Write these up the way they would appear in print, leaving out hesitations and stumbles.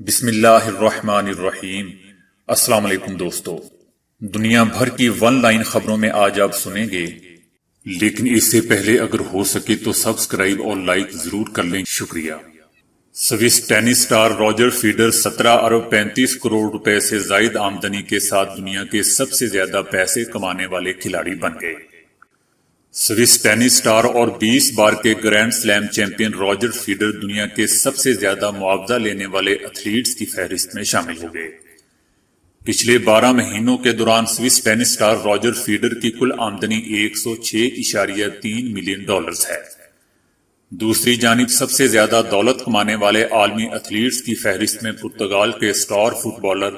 بسم اللہ الرحمن الرحیم۔ السلام علیکم دوستو، دنیا بھر کی ون لائن خبروں میں آج آپ سنیں گے، لیکن اس سے پہلے اگر ہو سکے تو سبسکرائب اور لائک ضرور کر لیں، شکریہ۔ Swiss tennis star Roger Federer 17 ارب 35 کروڑ روپے سے زائد آمدنی کے ساتھ دنیا کے سب سے زیادہ پیسے کمانے والے کھلاڑی بن گئے۔ سوئس ٹینس سٹار اور 20 بار کے grand slam champion Roger feeder دنیا کے سب سے زیادہ معاوضہ لینے والے ایتھلیٹس کی فہرست میں شامل ہو گئے۔ پچھلے 12 مہینوں کے دوران Swiss tennis star Roger Federer کی کل آمدنی 106.3 ملین ڈالرز ہے۔ دوسری جانب سب سے زیادہ دولت کمانے والے عالمی ایتھلیٹس کی فہرست میں پرتگال کے star footballer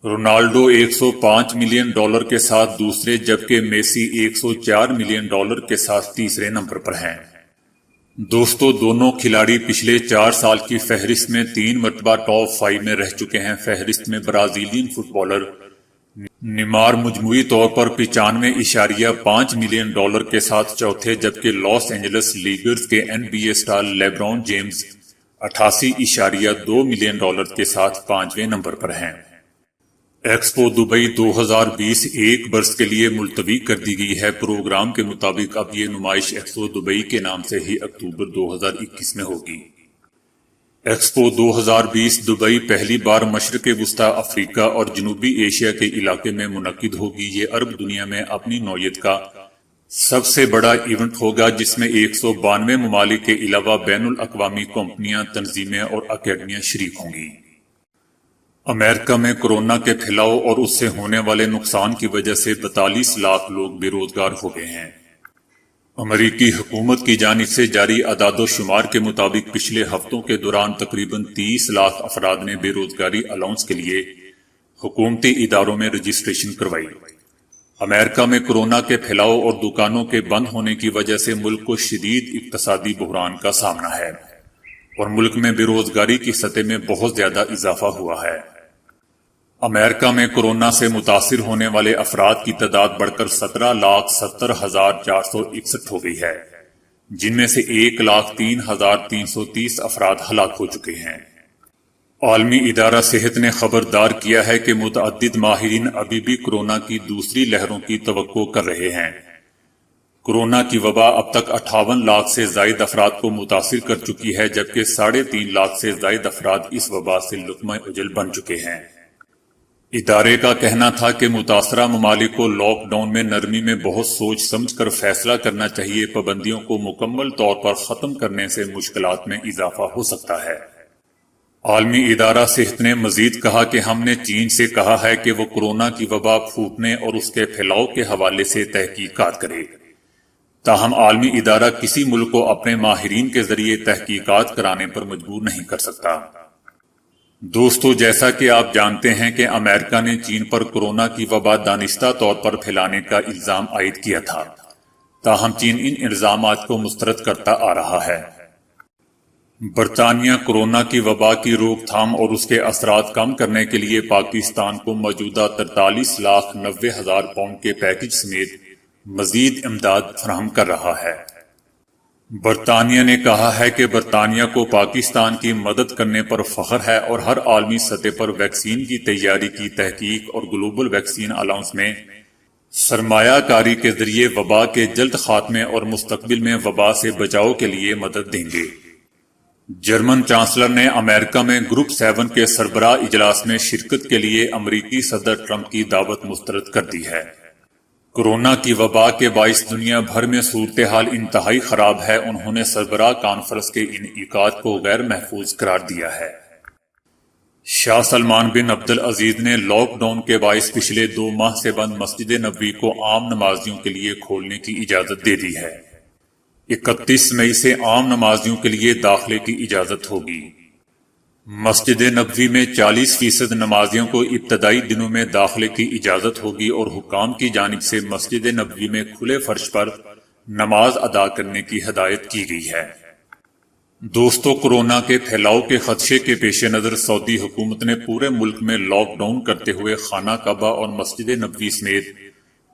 Ronaldo 105 million dollar کے ساتھ دوسرے، جبکہ میسی 104 ملین ڈالر کے ساتھ تیسرے نمبر پر ہیں۔ دوستو، دونوں کھلاڑی پچھلے 4 سال کی فہرست میں 3 مرتبہ ٹاپ 5 میں رہ چکے ہیں۔ فہرست میں برازیلین فٹ بالر نیمار مجموعی طور پر 95.5 ملین ڈالر کے ساتھ چوتھے، جبکہ لاس اینجلس لیکرز کے NBA star لیبرون James 88.2 million dollar کے ساتھ 5ویں نمبر پر ہیں۔ ایکسپو دبئی 2020 ایک برس کے لیے ملتوی کر دی گئی ہے۔ پروگرام کے مطابق اب یہ نمائش ایکسپو دبئی کے نام سے ہی اکتوبر 2021 میں ہوگی۔ ایکسپو 2020 دبئی پہلی بار مشرق وسطی، افریقہ اور جنوبی ایشیا کے علاقے میں منعقد ہوگی۔ یہ عرب دنیا میں اپنی نوعیت کا سب سے بڑا ایونٹ ہوگا، جس میں 192 ممالک کے علاوہ بین الاقوامی کمپنیاں، تنظیمیں اور اکیڈمیاں شریک ہوں گی۔ امریکہ میں کورونا کے پھیلاؤ اور اس سے ہونے والے نقصان کی وجہ سے 42 لاکھ لوگ بے روزگار ہو گئے ہیں۔ امریکی حکومت کی جانب سے جاری اعداد و شمار کے مطابق پچھلے ہفتوں کے دوران تقریباً 30 لاکھ افراد نے بے روزگاری الاؤنس کے لیے حکومتی اداروں میں رجسٹریشن کروائی۔ امریکہ میں کورونا کے پھیلاؤ اور دکانوں کے بند ہونے کی وجہ سے ملک کو شدید اقتصادی بحران کا سامنا ہے اور ملک میں بے روزگاری کی سطح میں بہت زیادہ اضافہ ہوا ہے۔ امریکہ میں کورونا سے متاثر ہونے والے افراد کی تعداد بڑھ کر 17,70,461 ہو گئی ہے، جن میں سے 1,03,330 افراد ہلاک ہو چکے ہیں۔ عالمی ادارہ صحت نے خبردار کیا ہے کہ متعدد ماہرین ابھی بھی کورونا کی دوسری لہروں کی توقع کر رہے ہیں۔ کورونا کی وبا اب تک 58 لاکھ سے زائد افراد کو متاثر کر چکی ہے، جبکہ 3.5 لاکھ سے زائد افراد اس وبا سے لقمہ اجل بن چکے ہیں۔ ادارے کا کہنا تھا کہ متاثرہ ممالک کو لاک ڈاؤن میں نرمی میں بہت سوچ سمجھ کر فیصلہ کرنا چاہیے۔ پابندیوں کو مکمل طور پر ختم کرنے سے مشکلات میں اضافہ ہو سکتا ہے۔ عالمی ادارہ صحت نے مزید کہا کہ ہم نے چین سے کہا ہے کہ وہ کورونا کی وبا پھوٹنے اور اس کے پھیلاؤ کے حوالے سے تحقیقات کرے، تاہم عالمی ادارہ کسی ملک کو اپنے ماہرین کے ذریعے تحقیقات کرانے پر مجبور نہیں کر سکتا۔ دوستو، جیسا کہ آپ جانتے ہیں کہ امریکہ نے چین پر کورونا کی وبا دانستہ طور پر پھیلانے کا الزام عائد کیا تھا، تاہم چین ان الزامات کو مسترد کرتا آ رہا ہے۔ برطانیہ کورونا کی وبا کی روک تھام اور اس کے اثرات کم کرنے کے لیے پاکستان کو موجودہ 43,90,000 پاؤنڈ کے پیکج سمیت مزید امداد فراہم کر رہا ہے۔ برطانیہ نے کہا ہے کہ برطانیہ کو پاکستان کی مدد کرنے پر فخر ہے اور ہر عالمی سطح پر ویکسین کی تیاری کی تحقیق اور گلوبل ویکسین الاؤنس میں سرمایہ کاری کے ذریعے وبا کے جلد خاتمے اور مستقبل میں وبا سے بچاؤ کے لیے مدد دیں گے۔ جرمن چانسلر نے امریکہ میں گروپ 7 کے سربراہ اجلاس میں شرکت کے لیے امریکی صدر ٹرمپ کی دعوت مسترد کر دی ہے۔ کورونا کی وبا کے باعث دنیا بھر میں صورتحال انتہائی خراب ہے۔ انہوں نے سربراہ کانفرنس کے انعقاد کو غیر محفوظ قرار دیا ہے۔ شاہ سلمان بن عبدالعزیز نے لاک ڈاؤن کے باعث پچھلے 2 ماہ سے بند مسجد نبوی کو عام نمازیوں کے لیے کھولنے کی اجازت دے دی ہے۔ 31 مئی سے عام نمازیوں کے لیے داخلے کی اجازت ہوگی۔ مسجد نبوی میں 40% نمازیوں کو ابتدائی دنوں میں داخلے کی اجازت ہوگی اور حکام کی جانب سے مسجد نبوی میں کھلے فرش پر نماز ادا کرنے کی ہدایت کی گئی ہے۔ دوستو، کورونا کے پھیلاؤ کے خدشے کے پیش نظر سعودی حکومت نے پورے ملک میں لاک ڈاؤن کرتے ہوئے خانہ کعبہ اور مسجد نبوی سمیت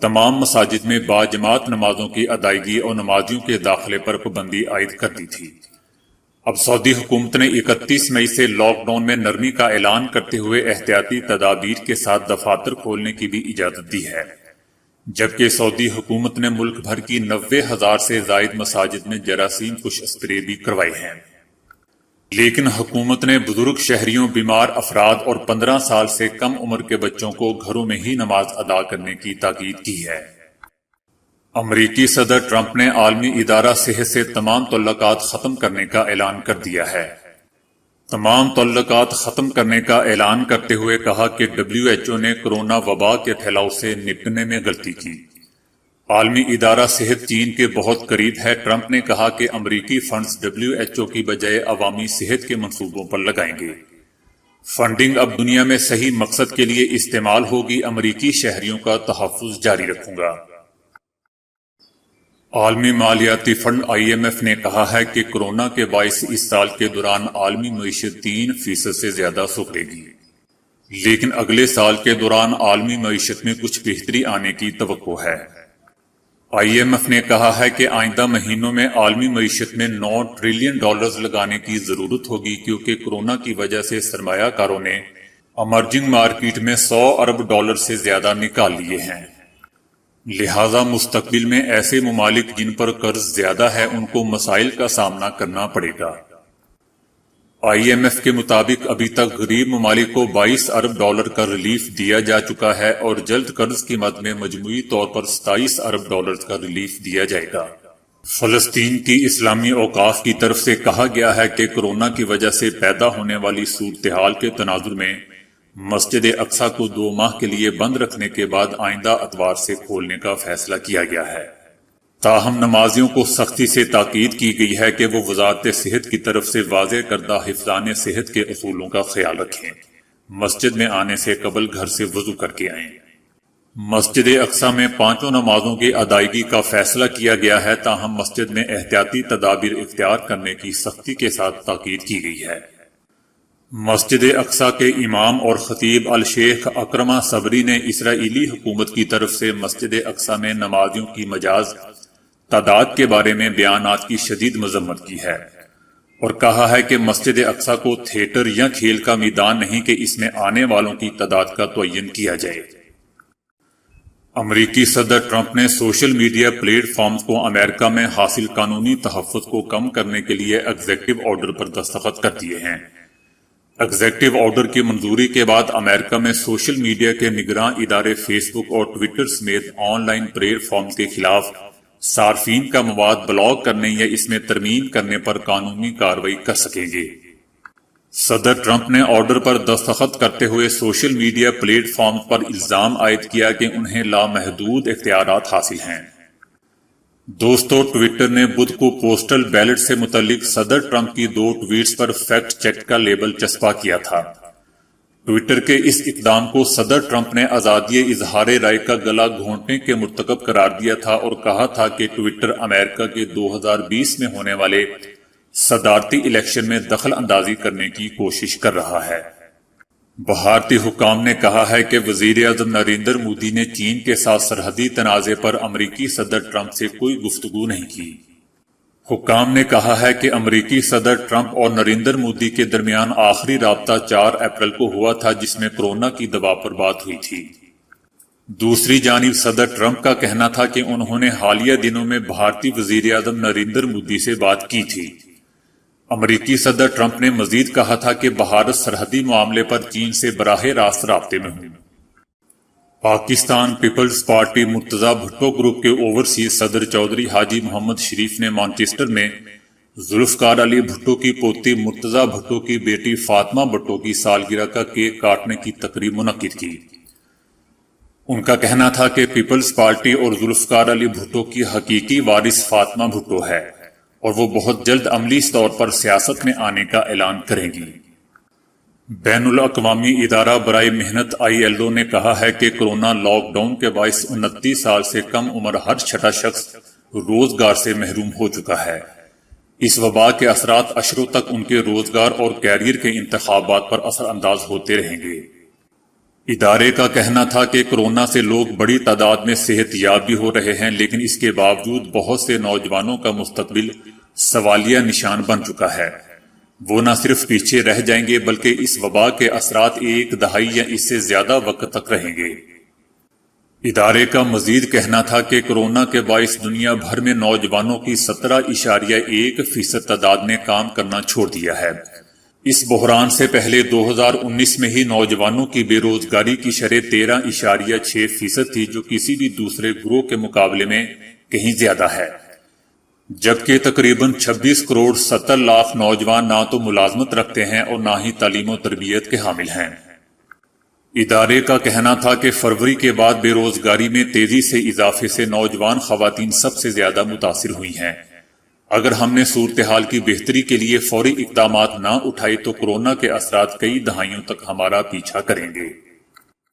تمام مساجد میں باجماعت نمازوں کی ادائیگی اور نمازیوں کے داخلے پر پابندی عائد کر دی تھی۔ اب سعودی حکومت نے 31 مئی سے لاک ڈاؤن میں نرمی کا اعلان کرتے ہوئے احتیاطی تدابیر کے ساتھ دفاتر کھولنے کی بھی اجازت دی ہے، جبکہ سعودی حکومت نے ملک بھر کی 90,000 سے زائد مساجد میں جراثیم کش اسپرے بھی کروائے ہیں، لیکن حکومت نے بزرگ شہریوں، بیمار افراد اور 15 سال سے کم عمر کے بچوں کو گھروں میں ہی نماز ادا کرنے کی تاکید کی ہے۔ امریکی صدر ٹرمپ نے عالمی ادارہ صحت سے تمام تعلقات ختم کرنے کا اعلان کر دیا ہے۔ تمام تعلقات ختم کرنے کا اعلان کرتے ہوئے کہا کہ WHO نے کرونا وبا کے پھیلاؤ سے نپٹنے میں غلطی کی۔ عالمی ادارہ صحت چین کے بہت قریب ہے۔ ٹرمپ نے کہا کہ امریکی فنڈز WHO کی بجائے عوامی صحت کے منصوبوں پر لگائیں گے۔ فنڈنگ اب دنیا میں صحیح مقصد کے لیے استعمال ہوگی۔ امریکی شہریوں کا تحفظ جاری رکھوں گا۔ عالمی مالیاتی فنڈ IMF نے کہا ہے کہ کرونا کے باعث اس سال کے دوران عالمی معیشت 3% سے زیادہ سکڑے گی، لیکن اگلے سال کے دوران عالمی معیشت میں کچھ بہتری آنے کی توقع ہے۔ IMF نے کہا ہے کہ آئندہ مہینوں میں عالمی معیشت میں $9 ٹریلین لگانے کی ضرورت ہوگی، کیونکہ کرونا کی وجہ سے سرمایہ کاروں نے امرجنگ مارکیٹ میں $100 ارب سے زیادہ نکال لیے ہیں۔ لہذا مستقبل میں ایسے ممالک جن پر قرض زیادہ ہے ان کو مسائل کا سامنا کرنا پڑے گا۔ IMF کے مطابق ابھی تک غریب ممالک کو $22 ارب کا ریلیف دیا جا چکا ہے اور جلد قرض کی مد میں مجموعی طور پر $27 ارب کا ریلیف دیا جائے گا۔ فلسطین کی اسلامی اوقاف کی طرف سے کہا گیا ہے کہ کرونا کی وجہ سے پیدا ہونے والی صورتحال کے تناظر میں مسجد اقصی کو 2 ماہ کے لیے بند رکھنے کے بعد آئندہ اتوار سے کھولنے کا فیصلہ کیا گیا ہے۔ تاہم نمازیوں کو سختی سے تاکید کی گئی ہے کہ وہ وزارت صحت کی طرف سے واضح کردہ حفظان صحت کے اصولوں کا خیال رکھیں۔ مسجد میں آنے سے قبل گھر سے وضو کر کے آئیں۔ مسجد اقصی میں 5 نمازوں کی ادائیگی کا فیصلہ کیا گیا ہے، تاہم مسجد میں احتیاطی تدابیر اختیار کرنے کی سختی کے ساتھ تاکید کی گئی ہے۔ مسجد اقصی کے امام اور خطیب الشیخ اکرمہ صبری نے اسرائیلی حکومت کی طرف سے مسجد اقصی میں نمازیوں کی مجاز تعداد کے بارے میں بیانات کی شدید مذمت کی ہے اور کہا ہے کہ مسجد اقصی کو تھیٹر یا کھیل کا میدان نہیں کہ اس میں آنے والوں کی تعداد کا تعین کیا جائے۔ امریکی صدر ٹرمپ نے سوشل میڈیا پلیٹ فارمز کو امریکہ میں حاصل قانونی تحفظ کو کم کرنے کے لیے ایگزیکٹو آرڈر پر دستخط کر دیے ہیں۔ ایگزیکٹو آرڈر کی منظوری کے بعد امریکہ میں سوشل میڈیا کے نگراں ادارے فیس بک اور ٹویٹر سمیت آن لائن پلیٹ فارمز کے خلاف صارفین کا مواد بلاک کرنے یا اس میں ترمیم کرنے پر قانونی کارروائی کر سکیں گے۔ صدر ٹرمپ نے آرڈر پر دستخط کرتے ہوئے سوشل میڈیا پلیٹ فارمز پر الزام عائد کیا کہ انہیں لامحدود اختیارات حاصل ہیں۔ دوستو، ٹویٹر نے بدھ کو پوسٹل بیلٹ سے متعلق صدر ٹرمپ کی 2 ٹویٹس پر فیکٹ چیک کا لیبل چسپاں کیا تھا۔ ٹویٹر کے اس اقدام کو صدر ٹرمپ نے آزادی اظہار رائے کا گلا گھونٹنے کے مرتکب قرار دیا تھا اور کہا تھا کہ ٹویٹر امریکہ کے 2020 میں ہونے والے صدارتی الیکشن میں دخل اندازی کرنے کی کوشش کر رہا ہے۔ بھارتی حکام نے کہا ہے کہ وزیر اعظم نریندر مودی نے چین کے ساتھ سرحدی تنازع پر امریکی صدر ٹرمپ سے کوئی گفتگو نہیں کی۔ حکام نے کہا ہے کہ امریکی صدر ٹرمپ اور نریندر مودی کے درمیان آخری رابطہ 4 اپریل کو ہوا تھا، جس میں کورونا کی دوا پر بات ہوئی تھی۔ دوسری جانب صدر ٹرمپ کا کہنا تھا کہ انہوں نے حالیہ دنوں میں بھارتی وزیر اعظم نریندر مودی سے بات کی تھی۔ امریکی صدر ٹرمپ نے مزید کہا تھا کہ بھارت سرحدی معاملے پر چین سے براہ راست رابطے میں ہوں۔ Pakistan Peoples Party Murtaza Bhutto group کے اوورسیز صدر چودھری حاجی محمد شریف نے مانچسٹر میں ذوالفقار علی بھٹو کی پوتی مرتضی بھٹو کی بیٹی فاطمہ بھٹو کی سالگرہ کا کیک کاٹنے کی تقریب منعقد کی۔ ان کا کہنا تھا کہ پیپلز پارٹی اور ذوالفقار علی بھٹو کی حقیقی وارث فاطمہ بھٹو ہے اور وہ بہت جلد عملی طور پر سیاست میں آنے کا اعلان کریں گی۔ بین الاقوامی ادارہ برائے محنت ILO نے کہا ہے کہ کورونا لاک ڈاؤن کے باعث 29 سال سے کم عمر ہر 6واں شخص روزگار سے محروم ہو چکا ہے۔ اس وبا کے اثرات عشروں تک ان کے روزگار اور کیریئر کے انتخابات پر اثر انداز ہوتے رہیں گے۔ ادارے کا کہنا تھا کہ کورونا سے لوگ بڑی تعداد میں صحت یاب بھی ہو رہے ہیں، لیکن اس کے باوجود بہت سے نوجوانوں کا مستقبل سوالیہ نشان بن چکا ہے۔ وہ نہ صرف پیچھے رہ جائیں گے بلکہ اس وبا کے اثرات ایک دہائی یا اس سے زیادہ وقت تک رہیں گے۔ ادارے کا مزید کہنا تھا کہ کورونا کے باعث دنیا بھر میں نوجوانوں کی 17.1% تعداد نے کام کرنا چھوڑ دیا ہے۔ اس بحران سے پہلے 2019 میں ہی نوجوانوں کی بے روزگاری کی شرح 13.6% تھی، جو کسی بھی دوسرے گروہ کے مقابلے میں کہیں زیادہ ہے، جبکہ تقریباً 26 کروڑ 70 لاکھ نوجوان نہ تو ملازمت رکھتے ہیں اور نہ ہی تعلیم و تربیت کے حامل ہیں۔ ادارے کا کہنا تھا کہ فروری کے بعد بے روزگاری میں تیزی سے اضافے سے نوجوان خواتین سب سے زیادہ متاثر ہوئی ہیں۔ اگر ہم نے صورتحال کی بہتری کے لیے فوری اقدامات نہ اٹھائے تو کورونا کے اثرات کئی دہائیوں تک ہمارا پیچھا کریں گے۔